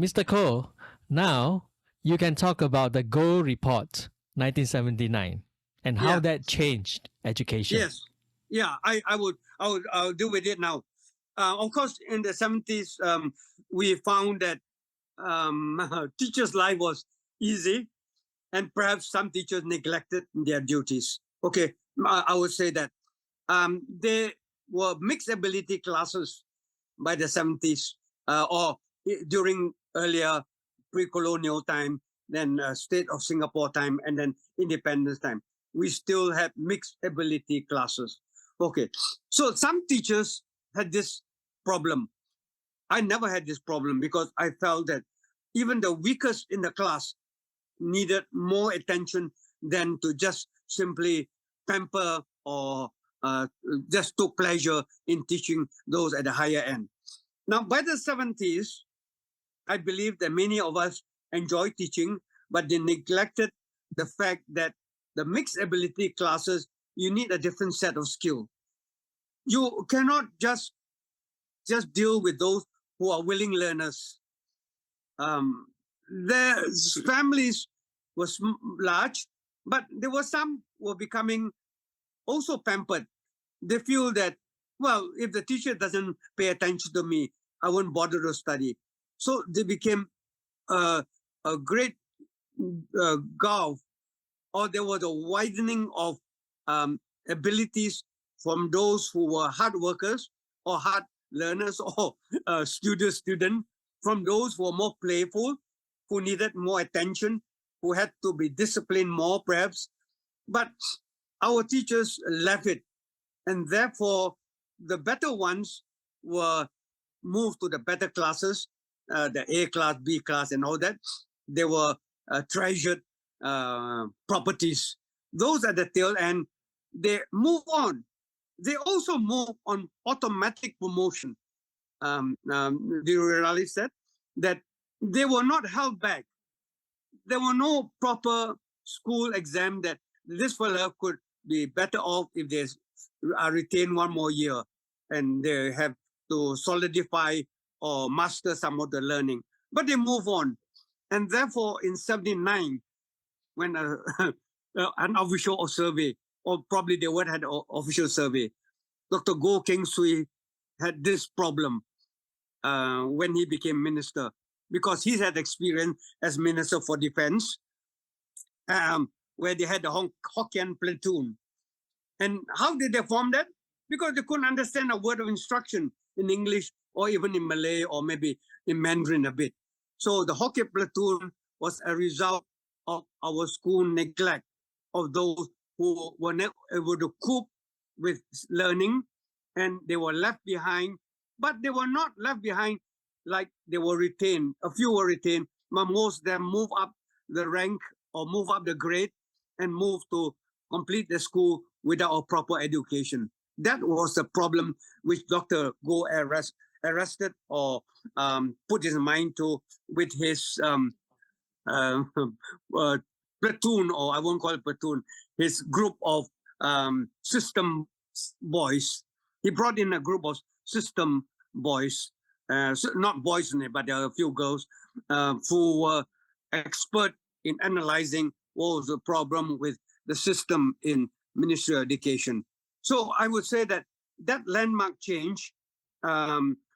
Mr. Koh, now you can talk about the Go Report 1979 and how Yeah. that changed education. Yes. Yeah. I'll deal with it now. Of course, in the 70s, we found that teachers' life was easy, and perhaps some teachers neglected their duties. Okay, I would say that there were mixed ability classes by the 70s or during earlier pre-colonial time, then state of Singapore time, and then independence time. We still had mixed ability classes. Okay, so some teachers had this problem. I never had this problem because I felt that even the weakest in the class needed more attention than to just simply pamper or just took pleasure in teaching those at the higher end. Now, by the 70s, I believe that many of us enjoyed teaching, but they neglected the fact that the mixed ability classes, you need a different set of skill. You cannot just deal with those who are willing learners. Their families was large, but there were some were becoming also pampered. They feel that, well, if the teacher doesn't pay attention to me, I won't bother to study. So they became a great gulf, or there was a widening of abilities from those who were hard workers or hard learners or student, from those who were more playful, who needed more attention, who had to be disciplined more, perhaps. But our teachers left it, and therefore the better ones were moved to the better classes, the A class, B class, and all that. They were treasured properties. Those at the tail end, they move on. They also move on automatic promotion. Do you realize that they were not held back? There were no proper school exam that this fellow could be better off if they are retained one more year and they have to solidify or master some of the learning. But they move on. And therefore, in 79, when an official survey, or probably they would have an official survey, Dr. Goh Keng Swee had this problem when he became minister, because he had experience as Minister for Defense, where they had the Hokkien Platoon. And how did they form that? Because they couldn't understand a word of instruction in English or even in Malay or maybe in Mandarin a bit. So the Hokkien Platoon was a result of our school neglect of those who were not able to cope with learning, and they were left behind. But they were not left behind like they were retained. A few were retained, but most of them move up the rank or move up the grade and move to complete the school without a proper education. That was the problem which Dr. Goh arrested or put his mind to with his uh, platoon, or I won't call it platoon, his group of system boys. He brought in a group of system boys, not boys in it, but there are a few girls who were expert in analyzing what was the problem with the system in Ministry of Education. So I would say that that landmark change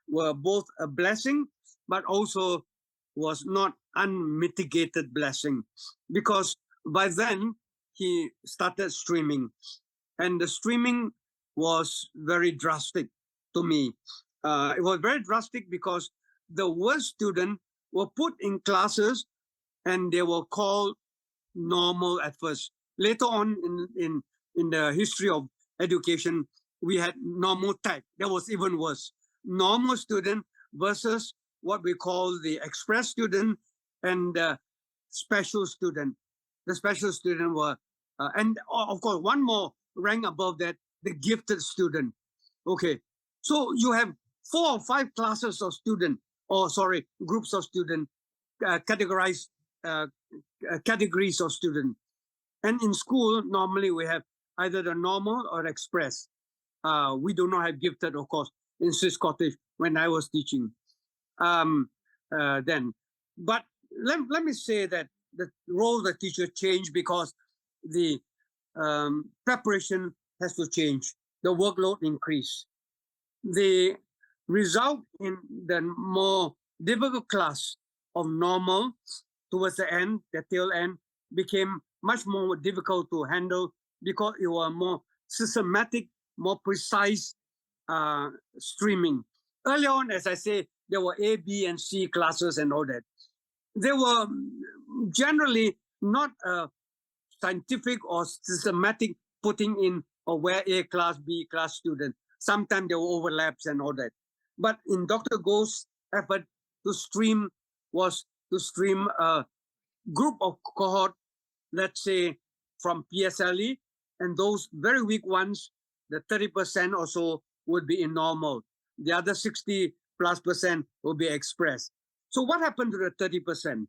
were both a blessing, but also was not unmitigated blessing, because by then he started streaming, and the streaming was very drastic to me. It was very drastic because the worst students were put in classes and they were called normal at first. Later on in the history of education, we had normal type. That was even worse. Normal student versus what we call the express student and the special student. The special student were, and of course, one more rank above that, the gifted student. Okay, so you have 4 or 5 classes of student, or sorry, groups of student, categorized categories of student. And in school, normally we have either the normal or express. We do not have gifted, of course, in Swiss Cottage when I was teaching then. But let me say that the role of the teacher changed because the preparation has to change. The workload increase. The result in the more difficult class of normal towards the end, the tail end, became much more difficult to handle because it was more systematic, more precise streaming. Early on, as I say, there were A, B, and C classes and all that. They were generally not scientific or systematic putting in or where A class, B class student. Sometimes there were overlaps and all that. But in Dr. Goh's effort to stream was to stream a group of cohort, let's say from PSLE, and those very weak ones, the 30% or so would be in normal. The other 60+% will be express. So what happened to the 30%?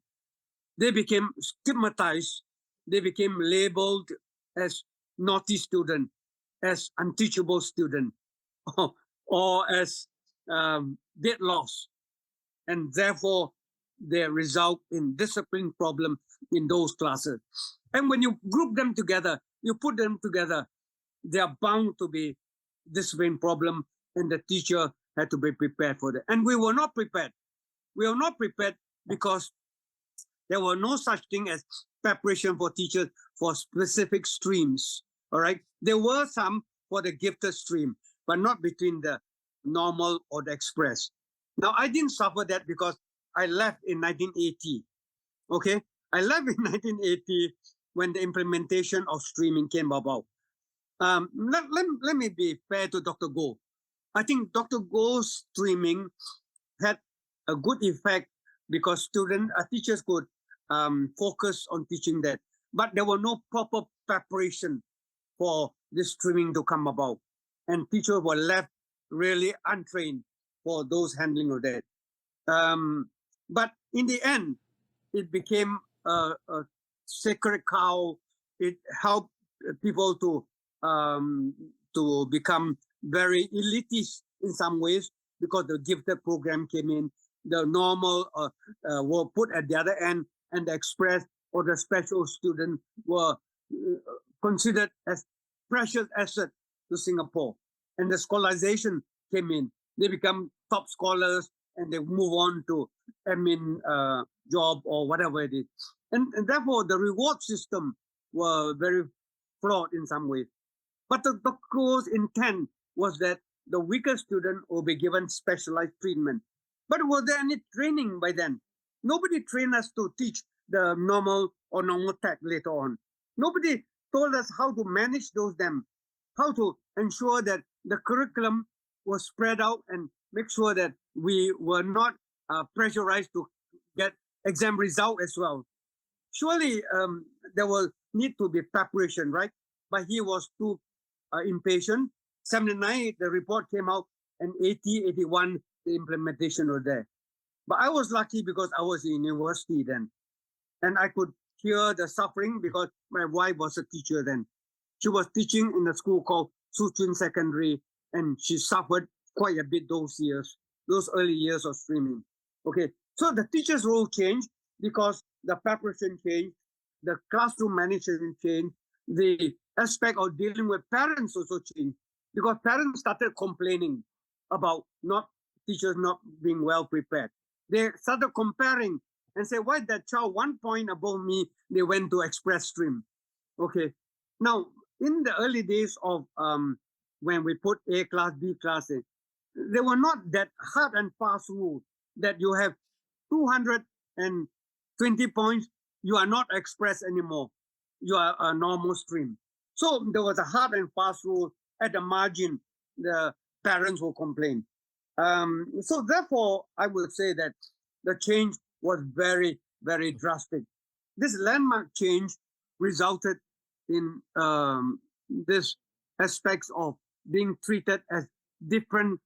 They became stigmatized. They became labeled as naughty student, as unteachable student, or as get lost. And therefore, they result in discipline problem in those classes. And when you group them together, you put them together, they are bound to be discipline problem, and the teacher had to be prepared for that. And we were not prepared. We were not prepared because there were no such thing as preparation for teachers for specific streams. All right. There were some for the gifted stream, but not between the normal or the express. Now, I didn't suffer that because I left in 1980. Okay. I left in 1980 when the implementation of streaming came about. Let me be fair to Dr. Goh. I think Dr. Goh's streaming had a good effect because teachers could focus on teaching that. But there were no proper preparation for this streaming to come about. And teachers were left really untrained for those handling of that. But in the end, it became a sacred cow. It helped people to become very elitist in some ways because the gifted program came in. The normal were put at the other end, and the express or the special student were considered as precious asset to Singapore. And the scholarization came in. They become top scholars and they move on to admin job or whatever it is. And therefore, the reward system were very flawed in some ways. But the Goh's intent was that the weaker student will be given specialized treatment. But was there any training by then? Nobody trained us to teach the normal or normal tech later on. Nobody told us how to manage them, how to ensure that the curriculum was spread out and make sure that we were not pressurized to get exam result as well. Surely there will need to be preparation, right? But he was too impatient. 79, the report came out, and 80, 81, the implementation was there. But I was lucky because I was in university then. And I could hear the suffering because my wife was a teacher then. She was teaching in a school called Suchun Secondary, and she suffered quite a bit those years, those early years of streaming. Okay, so the teacher's role changed because the preparation changed, the classroom management changed, the aspect of dealing with parents also changed because parents started complaining about teachers not being well prepared. They started comparing and say, why that child 1 point above me, they went to express stream. Okay. Now, in the early days of when we put A class, B class in, there were not that hard and fast rule that you have 220 points, you are not express anymore. You are a normal stream. So there was a hard and fast rule at the margin. The parents will complain. So therefore, I would say that the change was very, very drastic. This landmark change resulted in this aspects of being treated as different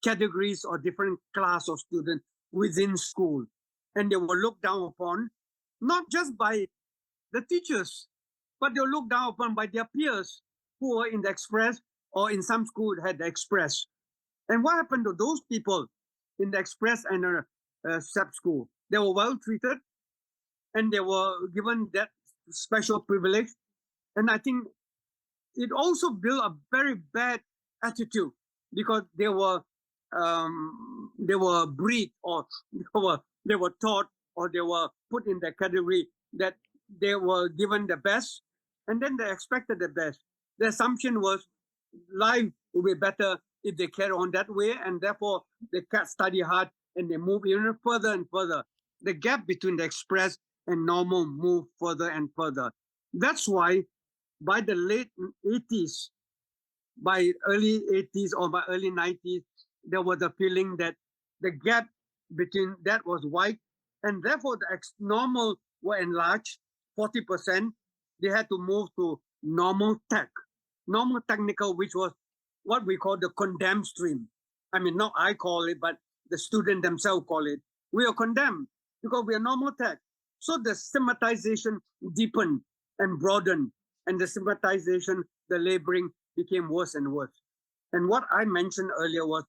categories or different class of students within school. And they were looked down upon, not just by the teachers, but they were looked down upon by their peers who were in the express or in some school had the express. And what happened to those people in the express and SEP school? They were well treated, and they were given that special privilege. And I think it also built a very bad attitude because they were bred, or they were taught, or they were put in the category that they were given the best, and then they expected the best. The assumption was life will be better if they carry on that way, and therefore they can't study hard and they move even further and further. The gap between the express and normal moved further and further. That's why by the late 80s, by early 80s or by early 90s, there was a feeling that the gap between that was wide, and therefore the normal were enlarged 40%. They had to move to normal tech, normal technical, which was what we call the condemned stream. I mean, not I call it, but the student themselves call it. We are condemned because we are normal tech. So the stigmatization deepened and broadened, and the stigmatization, the labeling became worse and worse. And what I mentioned earlier was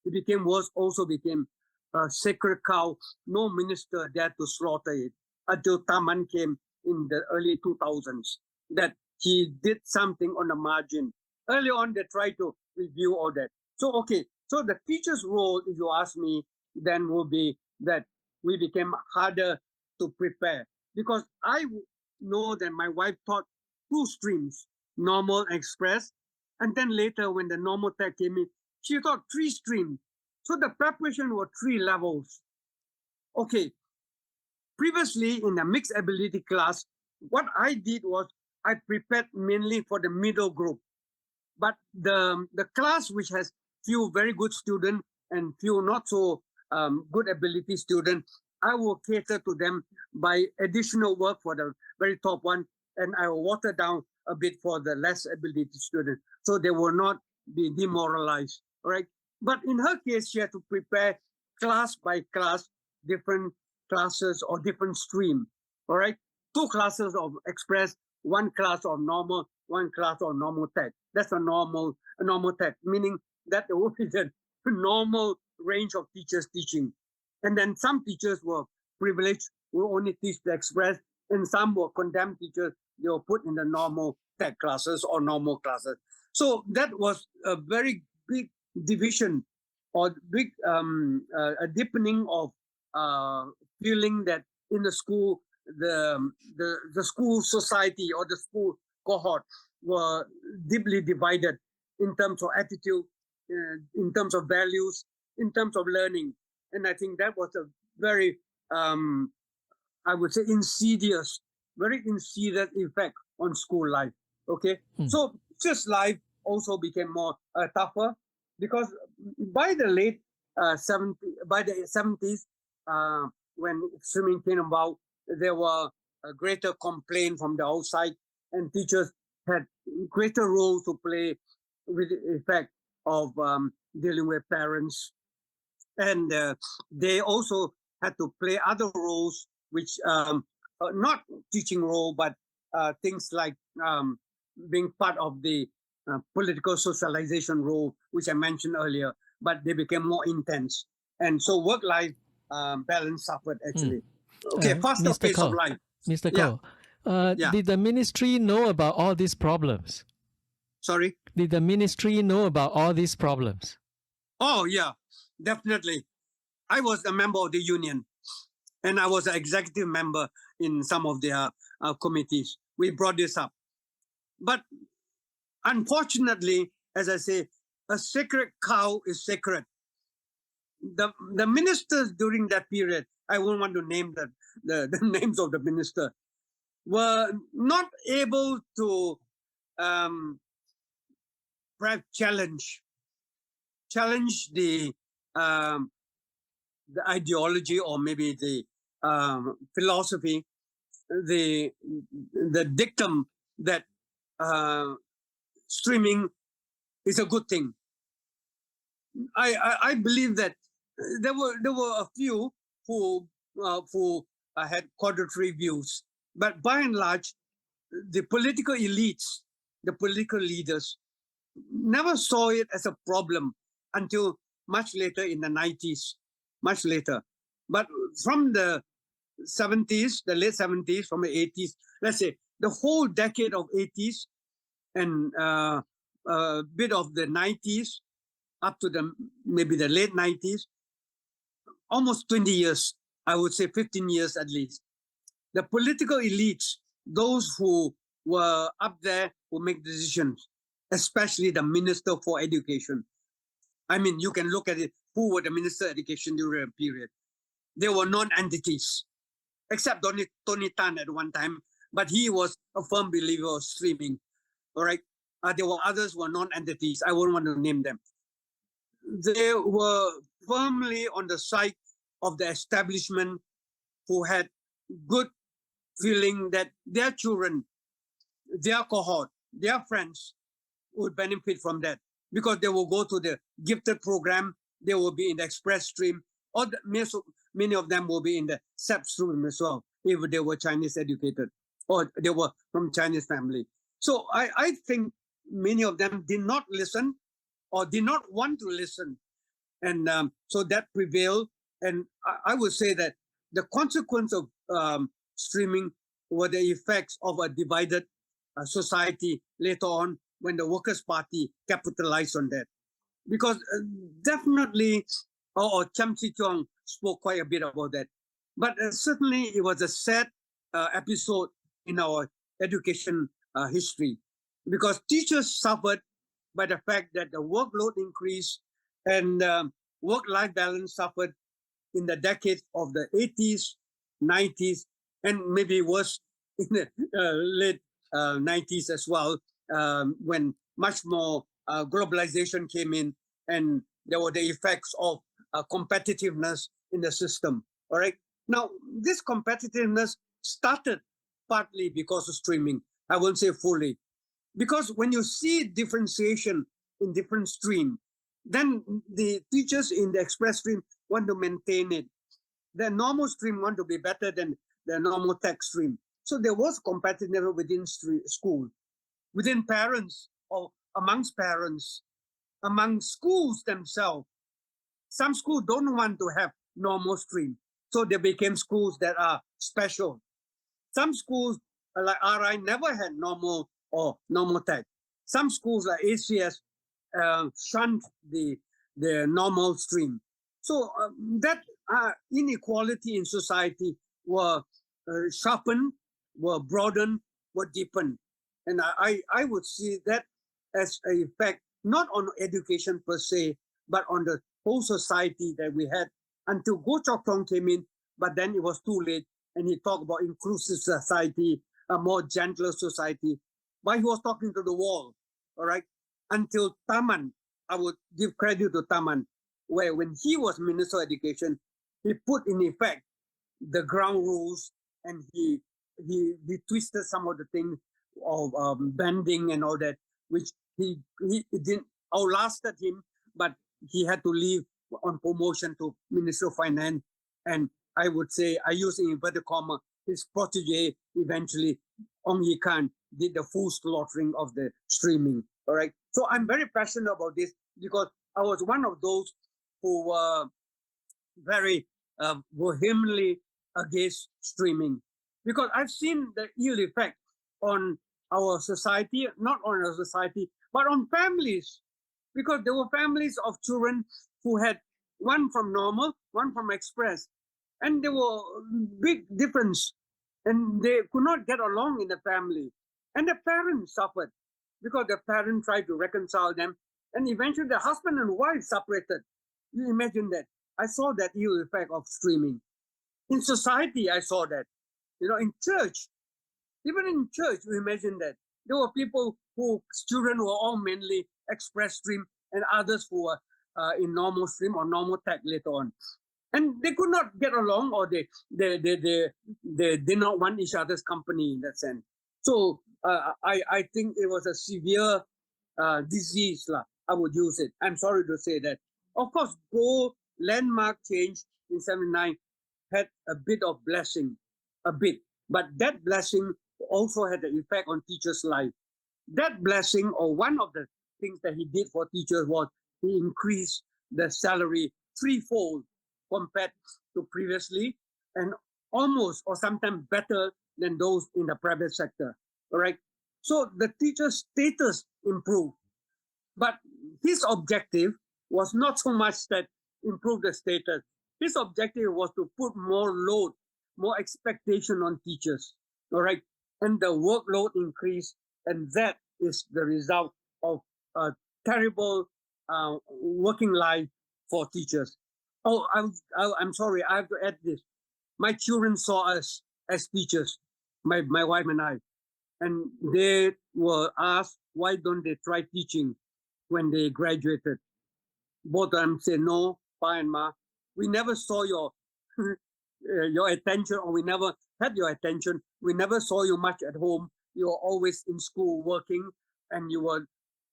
it became worse, also became a sacred cow. No minister dared to slaughter it until Tharman came in the early 2000s, that he did something on the margin. Early on, they tried to review all that. So, okay, so the teacher's role, if you ask me, then will be that we became harder to prepare, because I know that my wife taught two streams, normal and express, and then later when the normal tech came in, she taught three streams. So the preparation were three levels. Okay, previously in the mixed ability class, what I did was I prepared mainly for the middle group. But the class which has few very good students and few not so good ability students, I will cater to them by additional work for the very top one, and I will water down a bit for the less ability students, so they will not be demoralized, right? But in her case, she had to prepare class by class, different classes or different stream, all right? Two classes of express, one class of normal, one class of normal tech. That's a normal tech, meaning that there will be the normal range of teachers teaching. And then some teachers were privileged, will only teach the express, and some were condemned teachers, they were put in the normal tech classes or normal classes. So that was a very big division, or big a deepening of feeling that in the school, the school society or the school cohort were deeply divided in terms of attitude, in terms of values, in terms of learning. And I think that was a very, I would say, very insidious effect on school life. Okay, so just life also became more tougher, because by the late 70s, when swimming came about, there were a greater complaint from the outside, and teachers had greater role to play with the effect of dealing with parents, and they also had to play other roles, which not teaching role, but things like being part of the political socialization role, which I mentioned earlier, but they became more intense, and so work-life balance suffered actually. Okay, faster Mr. pace of Koh, life. Mr. Yeah. Koh, Yeah. did the ministry know about all these problems? Sorry. Did the ministry know about all these problems? Oh yeah, definitely. I was a member of the union, and I was an executive member in some of their committees. We brought this up. But unfortunately, as I say, a sacred cow is sacred. The ministers during that period, I won't want to name the names of the minister, were not able to perhaps challenge the ideology, or maybe the philosophy, the dictum that streaming is a good thing. I believe that there were a few who had contradictory views, but by and large, the political elites, the political leaders, never saw it as a problem until much later in the 90s, much later. But from the 70s, the late 70s, from the 80s, let's say the whole decade of 80s and a bit of the 90s up to maybe the late 90s, almost 20 years, I would say 15 years at least. The political elites, those who were up there who make decisions, especially the Minister for Education. I mean, you can look at it, who were the Minister of Education during a period. They were non-entities, except Tony Tan at one time, but he was a firm believer of streaming. All right. There were others who were non-entities. I wouldn't want to name them. They were firmly on the side of the establishment who had good feeling that their children, their cohort, their friends would benefit from that because they will go to the gifted program, they will be in the express stream, or many of them will be in the SEP stream as well, if they were Chinese educated or they were from Chinese family. So I think many of them did not listen or did not want to listen. And so that prevailed. And I would say that the consequence of streaming were the effects of a divided society later on when the Workers' Party capitalized on that. Because definitely, Cham Si Chong spoke quite a bit about that. But certainly it was a sad episode in our education history because teachers suffered by the fact that the workload increased and work-life balance suffered in the decades of the 80s, 90s, and maybe worse in the late 90s as well, when much more globalization came in and there were the effects of competitiveness in the system. All right. Now, this competitiveness started partly because of streaming. I won't say fully. Because when you see differentiation in different stream, then the teachers in the express stream want to maintain it. The normal stream want to be better than the normal tech stream. So there was competitiveness within school, within parents or amongst parents, among schools themselves. Some schools don't want to have normal stream. So they became schools that are special. Some schools like RI never had normal or normal tech. Some schools like ACS shunned the normal stream. So that inequality in society were sharpened, were broadened, were deepened. And I would see that as a effect, not on education per se, but on the whole society that we had until Goh Chok Tong came in, but then it was too late. And he talked about inclusive society, a more gentler society. But he was talking to the wall, all right? Until Tharman, I would give credit to Tharman, where when he was Minister of Education, he put in effect the ground rules and he twisted some of the things of bending and all that, which he didn't outlasted him, but he had to leave on promotion to Minister of Finance. And I would say, I use inverted comma, his protege eventually, Ong Ye Khan, did the full slaughtering of the streaming. All right. So I'm very passionate about this because I was one of those who were very vehemently against streaming because I've seen the ill effect on our society, not on our society, but on families, because there were families of children who had one from normal, one from express, and there were big difference, and they could not get along in the family, and the parents suffered because the parents tried to reconcile them, and eventually the husband and wife separated. You imagine that? I saw that ill effect of streaming. In society, I saw that. You know, in church, even in church, you imagine that. There were people whose children were all mainly express stream and others who were in normal stream or normal tech later on. And they could not get along or they did not want each other's company in that sense. So I think it was a severe disease. I would use it. I'm sorry to say that. Of course, Go landmark change in 79 had a bit of blessing, a bit. But that blessing also had an effect on teachers' life. That blessing, or one of the things that he did for teachers, was he increased the salary threefold compared to previously. And almost or sometimes better than those in the private sector. All right. So the teacher's status improved. But his objective was not so much that improve the status. His objective was to put more load, more expectation on teachers. All right. And the workload increased. And that is the result of a terrible working life for teachers. Oh, I'm sorry. I have to add this. My children saw us as teachers, my wife and I, and they were asked, why don't they try teaching when they graduated? Both of them said, no, Pa and Ma, we never saw your attention, or we never had your attention. We never saw you much at home. You were always in school working, and you were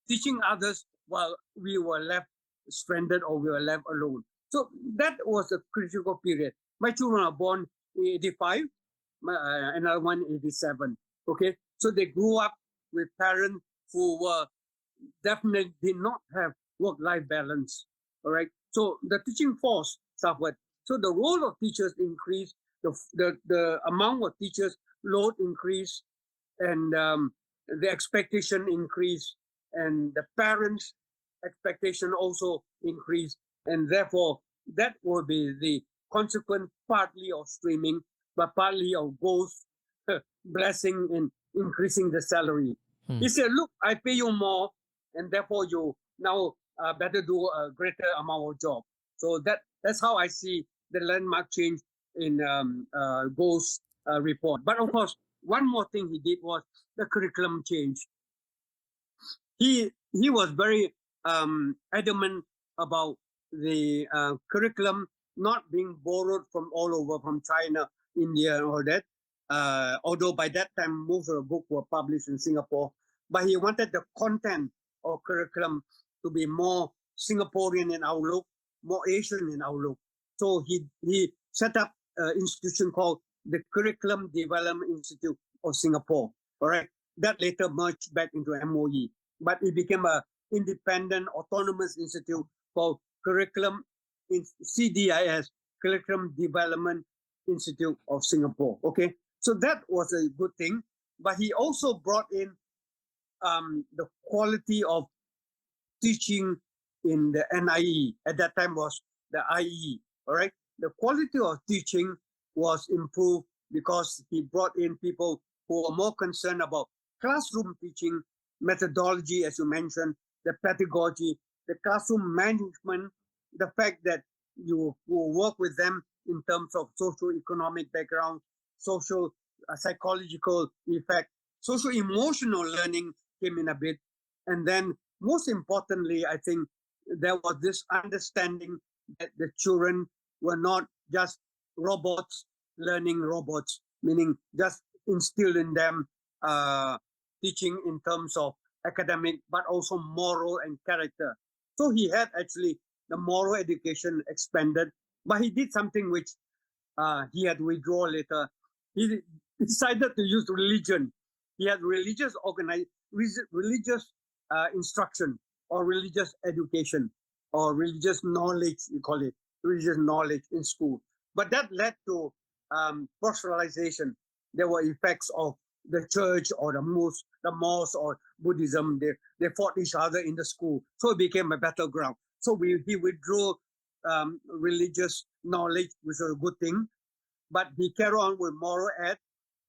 teaching others while we were left stranded or we were left alone. So that was a critical period. My children are born in 85, another one 87. Okay, so they grew up with parents who were definitely did not have work-life balance. All right, so the teaching force suffered. So the role of teachers increased, the amount of teachers load increased, and the expectation increased, and the parents' expectation also increased, and therefore that will be the consequence partly of streaming, but partly of God's blessing in increasing the salary. He said, look, I pay you more, and therefore you now better do a greater amount of job. So that's how I see the landmark change in Go's report. But of course, one more thing he did was the curriculum change. He was very adamant about the curriculum not being borrowed from all over, from China, India, and all that. Although by that time most of the books were published in Singapore, but he wanted the content of curriculum to be more Singaporean in outlook, more Asian in outlook. So he set up an institution called the Curriculum Development Institute of Singapore. All right, that later merged back into MOE, but it became an independent, autonomous institute called Curriculum in CDIS, Curriculum Development Institute of Singapore. Okay, so that was a good thing. But he also brought in the quality of teaching in the NIE. At that time was the IE. All right, the quality of teaching was improved because he brought in people who were more concerned about classroom teaching, methodology, as you mentioned, the pedagogy, the classroom management, the fact that you will work with them in terms of socio-economic background, social psychological effect, social-emotional learning came in a bit. And then most importantly, I think there was this understanding that the children were not just robots learning robots, meaning just instill in them teaching in terms of academic, but also moral and character. So he had actually the moral education expanded, but he did something which he had withdraw later. He decided to use religion. He had religious instruction or religious education or religious knowledge, you call it, religious knowledge in school. But that led to proselytization. There were effects of the church or the mosque or Buddhism. They fought each other in the school. So it became a battleground. So he withdrew religious knowledge, which was a good thing. But he carried on with moral ed.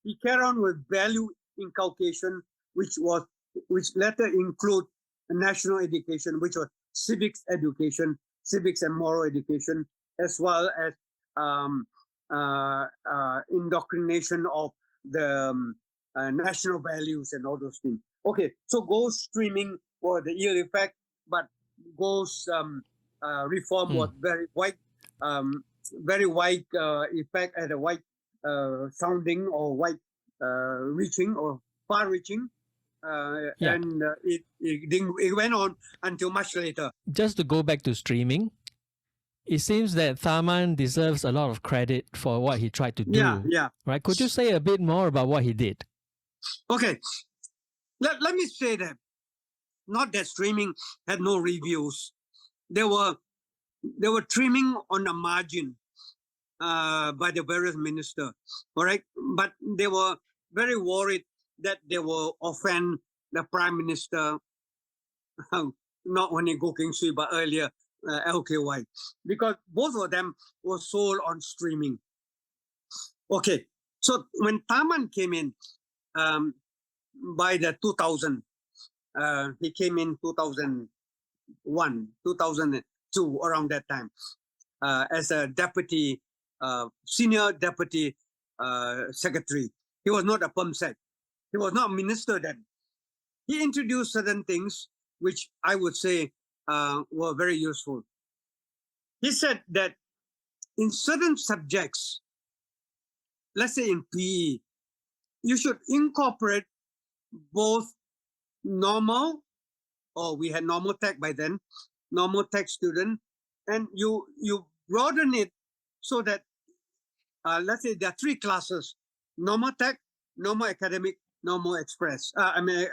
He carried on with value inculcation, which later include national education, which was civics education, civics and moral education, as well as indoctrination of the national values and all those things. Okay, so Go's streaming was the ill effect, but Go's reform was very wide effect at a wide sounding or wide reaching or far-reaching. And it went on until much later. Just to go back to streaming, it seems that Tharman deserves a lot of credit for what he tried to do. Yeah. Right? Could you say a bit more about what he did? Okay. Let me say that not that streaming had no reviews. There were trimming on the margin. by the various ministers. All right, but they were very worried that they will offend the prime minister, not only Goh Keng Swee but earlier LKY, because both of them were sold on streaming. Okay, so when Tharman came in by the 2000, he came in 2001, 2002, around that time, as a deputy, senior deputy secretary. He was not a perm sec. He was not a minister then. He introduced certain things which I would say were very useful. He said that in certain subjects, let's say in PE, you should incorporate both normal, or we had normal tech by then, normal tech student, and you broaden it so that let's say there are 3 classes: normal tech, normal academic, normal express.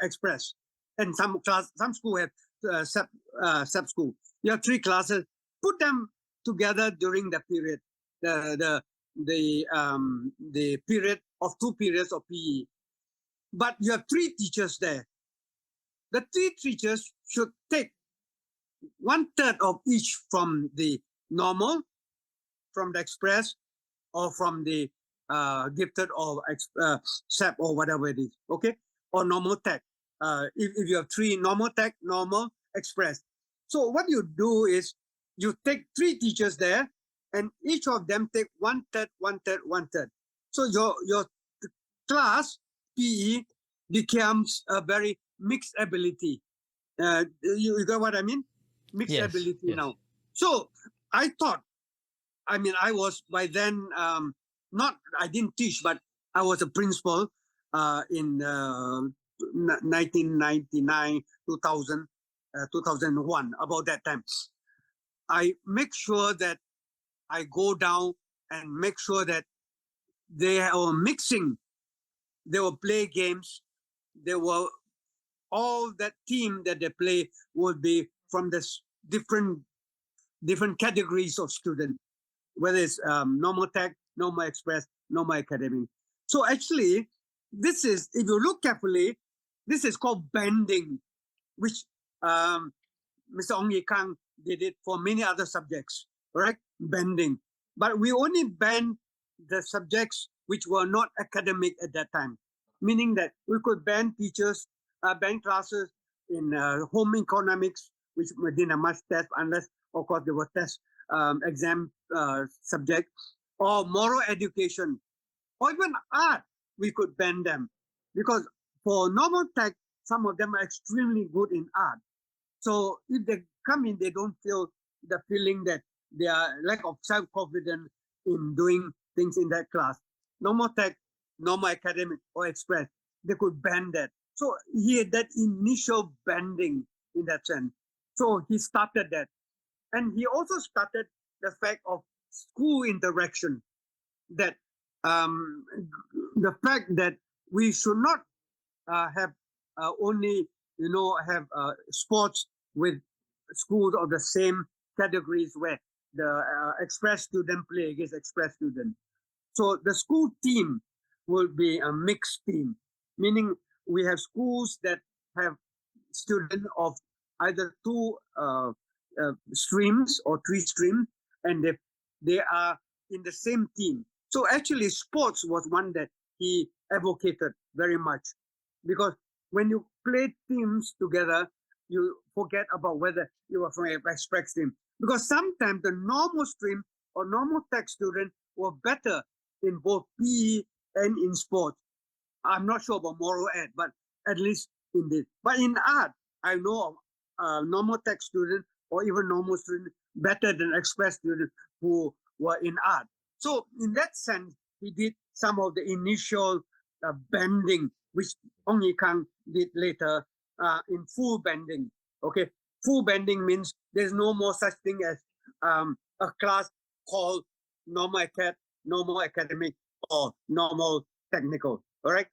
Express, and some school have sub school. You have 3 classes. Put them together during the period, the period of 2 periods of PE. But you have 3 teachers there. The 3 teachers should take 1/3 of each from the normal, from the express, or from the gifted, or SEP, or whatever it is, okay? Or normal tech. If you have 3, normal tech, normal, express. So what you do is you take 3 teachers there, and each of them take 1/3, 1/3, 1/3. So your class PE becomes a very mixed ability. You got what I mean? Mixed Yes, ability yes. now. So I thought, I mean, I was by then I didn't teach, but I was a principal in 1999, 2000, 2001, about that time. I make sure that I go down and make sure that they were mixing, they will play games, they were all that team that they play would be from the different categories of student, whether it's normal tech, normal express, normal academic. So actually, this is, if you look carefully, this is called banding, which Mr. Ong Ye Kang did it for many other subjects, right? Banding. But we only band the subjects which were not academic at that time, meaning that we could band teachers, band classes in home economics, which we didn't have much test, unless, of course, there were test exam subject, or moral education, or even art, we could band them. Because for normal tech, some of them are extremely good in art. So if they come in, they don't feel the feeling that they are lack of self-confidence in doing things in that class. Normal tech, normal academic, or express, they could band that. So he had that initial banding in that sense. So he started that. And he also started the fact of school interaction, that the fact that we should not have only, have sports with schools of the same categories, where the express student play against express student. So the school team will be a mixed team, meaning we have schools that have students of either 2 streams or 3 streams, and they are in the same team. So actually, sports was one that he advocated very much, because when you play teams together, you forget about whether you are from an express stream, because sometimes the normal stream or normal tech student were better in both PE and in sports. I'm not sure about moral ed, but at least in this. But in art, I know of normal tech student or even normal student better than express students who were in art. So in that sense, he did some of the initial bending, which Ong Ye Kang did later in full bending. Okay, full bending means there's no more such thing as a class called normal normal academic, or normal technical. All right,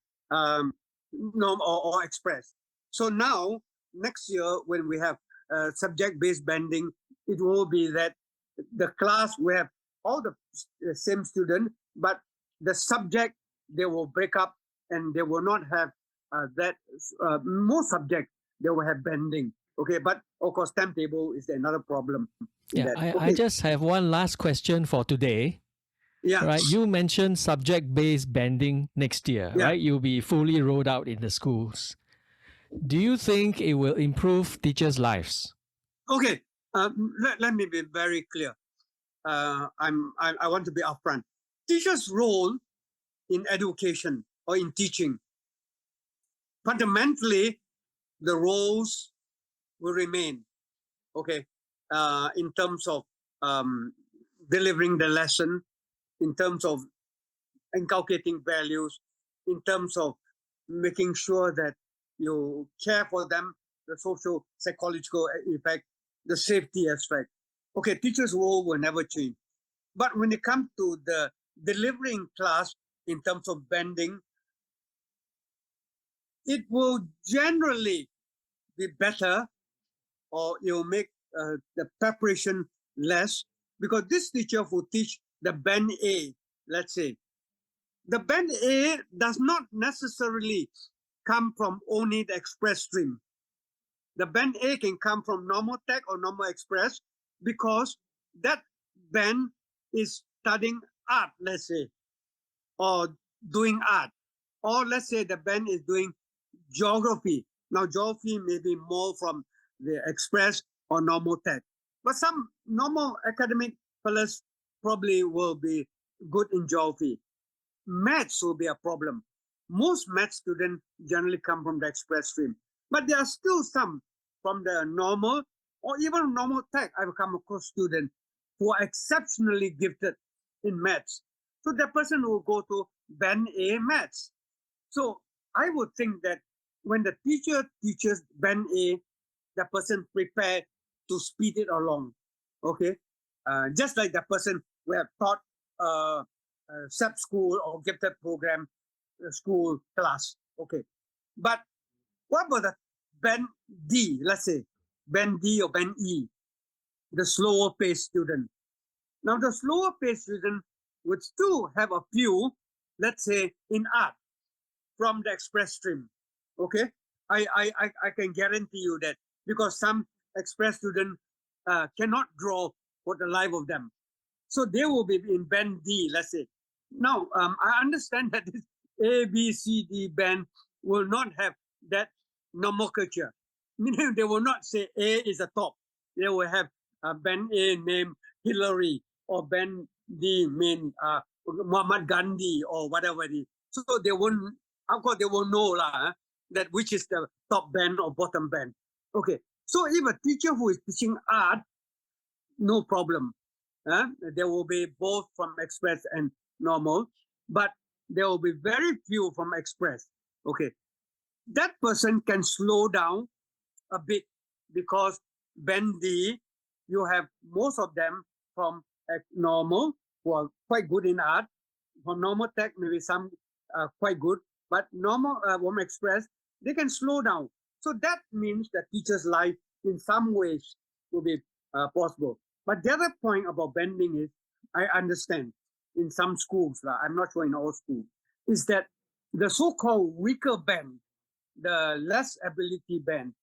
normal or express. So now next year, when we have subject-based bending, it will be that the class will have all the same student, but the subject they will break up and they will not have that most subject they will have bending. Okay, but of course timetable is another problem in Yeah, that. I Okay, just have one last question for today. yeah, Right, you mentioned subject-based bending next year, yeah. right? You'll be fully rolled out in the schools. Do you think it will improve teachers' lives? Okay, let me be very clear. I want to be upfront. Teachers' role in education or in teaching, fundamentally, the roles will remain. Okay, in terms of um, delivering the lesson, in terms of inculcating values, in terms of making sure that you care for them, the social psychological effect, the safety aspect. Okay, teachers' role will never change. But when it comes to the delivering class in terms of bending, it will generally be better, or it will make the preparation less, because this teacher who teach the band A, let's say, the band A does not necessarily come from only the express stream. The band A can come from normal tech or normal express, because that band is studying art, let's say, or doing art. Or let's say the band is doing geography. Now, geography may be more from the express or normal tech. But some normal academic fellows probably will be good in geography. Maths will be a problem. Most math students generally come from the express stream, but there are still some from the normal or even normal tech. I've come across students who are exceptionally gifted in maths. So that person will go to band A maths. So I would think that when the teacher teaches band A, the person prepared to speed it along. Okay, just like the person who have taught sub school or gifted program school class. Okay, but what about the band D? Let's say band D or band E, the slower paced student. Now the slower paced student would still have a few, let's say in art, from the express stream. Okay, I can guarantee you that, because some express students cannot draw for the life of them, so they will be in band D, let's say. Now, I understand that this A, B, C, D band will not have that nomenclature, meaning they will not say A is the top. They will have band A named Hillary, or band D named Muhammad Gandhi, or whatever it is. So they won't, of course, they will know that which is the top band or bottom band. Okay, so if a teacher who is teaching art, no problem. There will be both from express and normal, but there will be very few from express. Okay, that person can slow down a bit, because band D, you have most of them from normal who are quite good in art. From normal tech, maybe some quite good, but normal from express, they can slow down. So that means that teacher's life in some ways will be possible. But the other point about bending is, I understand in some schools, I'm not sure in all schools, is that the so-called weaker band, the less ability band,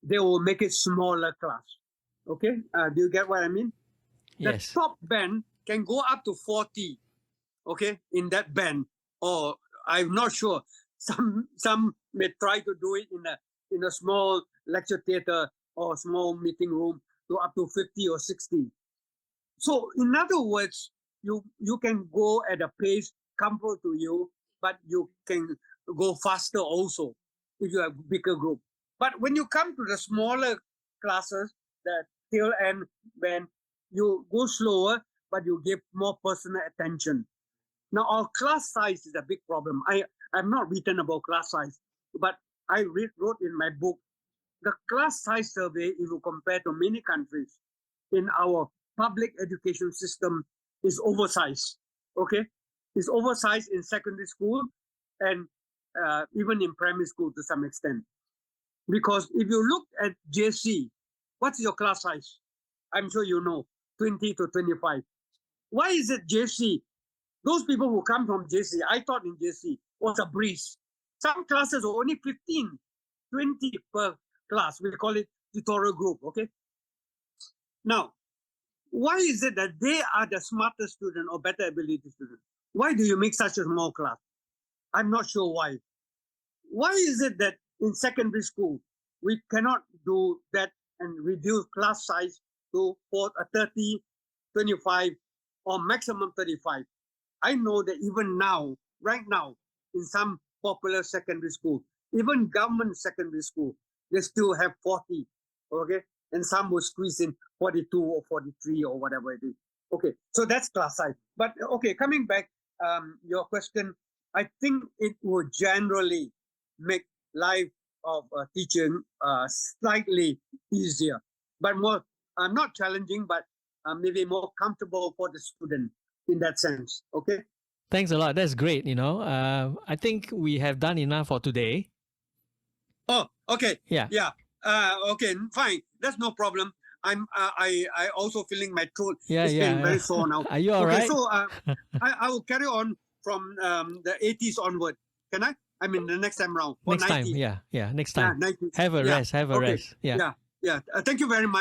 they will make it smaller class. Okay, do you get what I mean? The Yes. top band can go up to 40. Okay, in that band, or I'm not sure. Some may try to do it in a small lecture theater or small meeting room to up to 50 or 60. So in other words, you can go at a pace comfortable to you, but you can go faster also if you have bigger group. But when you come to the smaller classes, the tail end, when you go slower, but you give more personal attention. Now our class size is a big problem. I'm not written about class size, but I wrote in my book, the class size survey, if you compare to many countries in our public education system, is oversized. Okay, it's oversized in secondary school and even in primary school to some extent. Because if you look at JC, what's your class size? I'm sure you know, 20 to 25. Why is it JC? Those people who come from JC, I taught in JC, was a breeze. Some classes are only 15, 20 per class. We call it tutorial group, okay? Now, why is it that they are the smartest student or better ability student? Why do you make such a small class? I'm not sure why. Why is it that in secondary school, we cannot do that and reduce class size to 30, 25, or maximum 35? I know that even now, right now, in some popular secondary school, even government secondary school, they still have 40, okay? And some will squeeze in 42 or 43 or whatever it is. Okay, so that's class size. But okay, coming back, your question, I think it would generally make life of teaching slightly easier, but more not challenging, but maybe more comfortable for the student in that sense. Okay. Thanks a lot. That's great. I think we have done enough for today. Oh, okay. Yeah. Yeah. Okay. Fine. That's no problem. I also feeling my throat Yeah, is yeah. feeling very sore now. Are you all Okay. right? So I will carry on from the 80s onward. Can I? I mean the next time round. Or Next time. 90s. Yeah. Next time. 90s. Have a Yeah. rest. Have a Okay. rest. Yeah. Yeah. Yeah. Thank you very much.